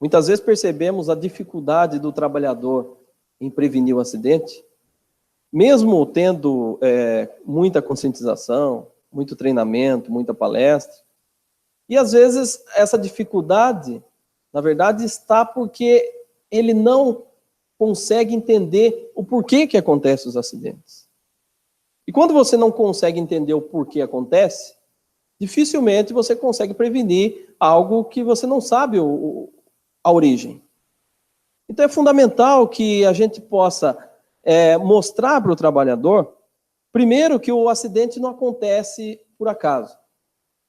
Muitas vezes percebemos a dificuldade do trabalhador em prevenir o acidente, mesmo tendo muita conscientização, muito treinamento, muita palestra. E às vezes essa dificuldade, na verdade, está porque ele não consegue entender o porquê que acontecem os acidentes. E quando você não consegue entender o porquê acontece, dificilmente você consegue prevenir algo que você não sabe a origem. Então é fundamental que a gente possa mostrar para o trabalhador, primeiro, que o acidente não acontece por acaso.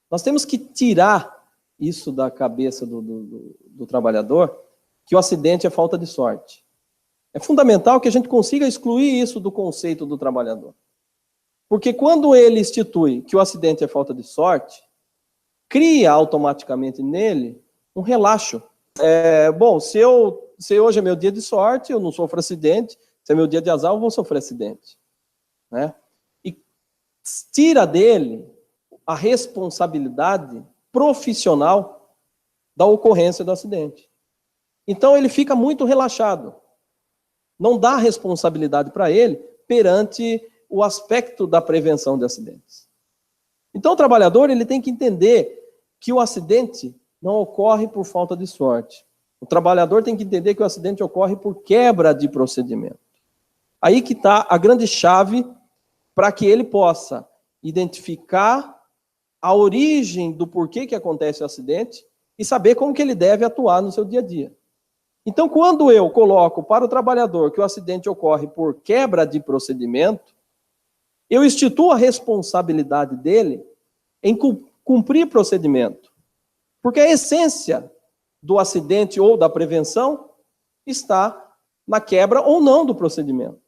Nós temos que tirar isso da cabeça do trabalhador, que o acidente é falta de sorte. É fundamental que a gente consiga excluir isso do conceito do trabalhador. Porque quando ele institui que o acidente é falta de sorte, cria automaticamente nele um relaxo. Bom, se hoje é meu dia de sorte, eu não sofro acidente. Se é meu dia de azar, eu vou sofrer acidente. Né? E tira dele a responsabilidade profissional da ocorrência do acidente. Então ele fica muito relaxado. Não dá responsabilidade para ele perante o aspecto da prevenção de acidentes. Então o trabalhador ele tem que entender que o acidente não ocorre por falta de sorte. O trabalhador tem que entender que o acidente ocorre por quebra de procedimento. Aí que está a grande chave para que ele possa identificar a origem do porquê que acontece o acidente e saber como que ele deve atuar no seu dia a dia. Então, quando eu coloco para o trabalhador que o acidente ocorre por quebra de procedimento, eu instituo a responsabilidade dele em cumprir procedimento. Porque a essência do acidente ou da prevenção está na quebra ou não do procedimento.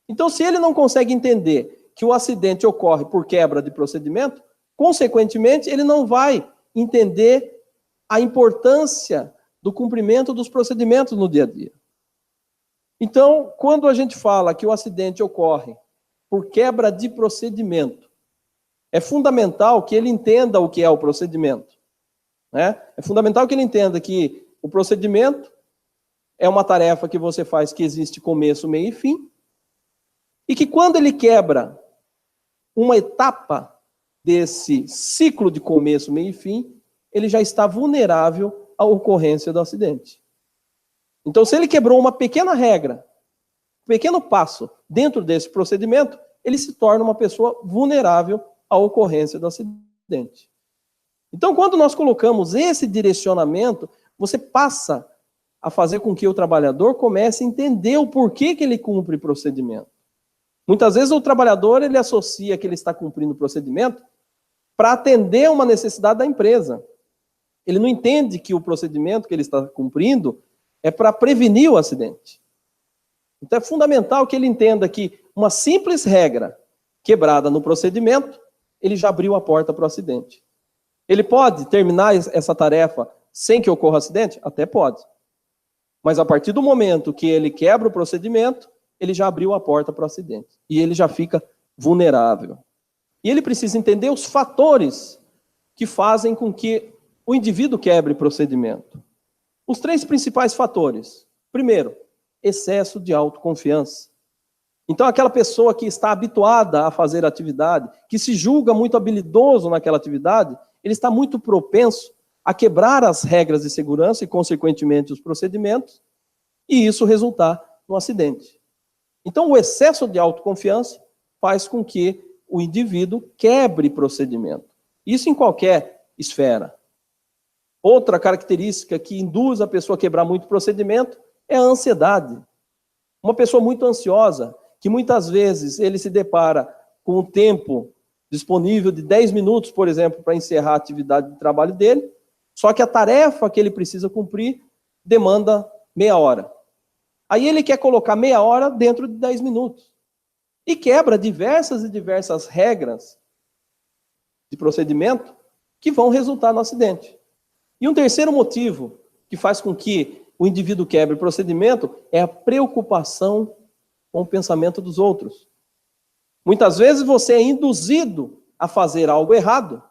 Então, se ele não consegue entender que o acidente ocorre por quebra de procedimento, consequentemente, ele não vai entender a importância do cumprimento dos procedimentos no dia a dia. Então, quando a gente fala que o acidente ocorre por quebra de procedimento, é fundamental que ele entenda o que é o procedimento. Né? É fundamental que ele entenda que o procedimento é uma tarefa que você faz que existe começo, meio e fim, e que quando ele quebra uma etapa desse ciclo de começo, meio e fim, ele já está vulnerável à ocorrência do acidente. Então, se ele quebrou uma pequena regra, um pequeno passo dentro desse procedimento, ele se torna uma pessoa vulnerável à ocorrência do acidente. Então, quando nós colocamos esse direcionamento, você passa a fazer com que o trabalhador comece a entender o porquê que ele cumpre procedimento. Muitas vezes o trabalhador ele associa que ele está cumprindo o procedimento para atender uma necessidade da empresa. Ele não entende que o procedimento que ele está cumprindo é para prevenir o acidente. Então é fundamental que ele entenda que uma simples regra quebrada no procedimento, ele já abriu a porta para o acidente. Ele pode terminar essa tarefa sem que ocorra acidente? Até pode. Mas a partir do momento que ele quebra o procedimento, ele já abriu a porta para o acidente. E ele já fica vulnerável. E ele precisa entender os fatores que fazem com que o indivíduo quebre procedimento. Os 3 principais fatores. Primeiro, excesso de autoconfiança. Então, aquela pessoa que está habituada a fazer atividade, que se julga muito habilidoso naquela atividade, ele está muito propenso a quebrar as regras de segurança e, consequentemente, os procedimentos, e isso resultar no acidente. Então, o excesso de autoconfiança faz com que o indivíduo quebre procedimento. Isso em qualquer esfera. Outra característica que induz a pessoa a quebrar muito procedimento é a ansiedade. Uma pessoa muito ansiosa, que muitas vezes ele se depara com um tempo disponível de 10 minutos, por exemplo, para encerrar a atividade de trabalho dele, só que a tarefa que ele precisa cumprir demanda meia hora. Aí ele quer colocar meia hora dentro de 10 minutos. E quebra diversas e diversas regras de procedimento que vão resultar no acidente. E um terceiro motivo que faz com que o indivíduo quebre o procedimento é a preocupação com o pensamento dos outros. Muitas vezes você é induzido a fazer algo errado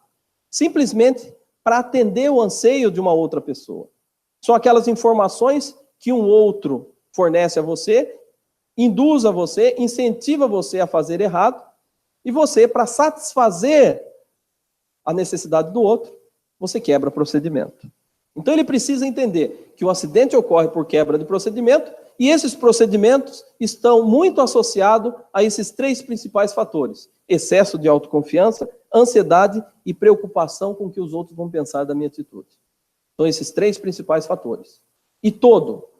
simplesmente para atender o anseio de uma outra pessoa. São aquelas informações que um outro fornece a você, induz a você, incentiva você a fazer errado, e você, para satisfazer a necessidade do outro, você quebra procedimento. Então ele precisa entender que o acidente ocorre por quebra de procedimento, e esses procedimentos estão muito associados a esses 3 principais fatores: excesso de autoconfiança, ansiedade e preocupação com o que os outros vão pensar da minha atitude. São esses 3 principais fatores. E todo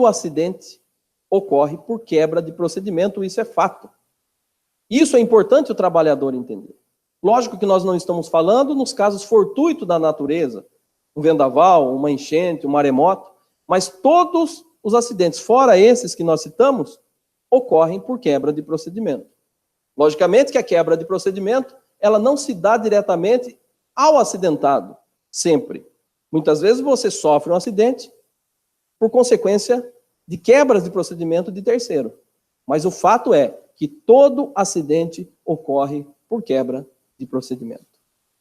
acidente ocorre por quebra de procedimento, isso é fato. Isso é importante o trabalhador entender. Lógico que nós não estamos falando nos casos fortuitos da natureza, um vendaval, uma enchente, um maremoto, mas todos os acidentes, fora esses que nós citamos, ocorrem por quebra de procedimento. Logicamente que a quebra de procedimento, ela não se dá diretamente ao acidentado, sempre. Muitas vezes você sofre um acidente por consequência de quebras de procedimento de terceiro. Mas o fato é que todo acidente ocorre por quebra de procedimento.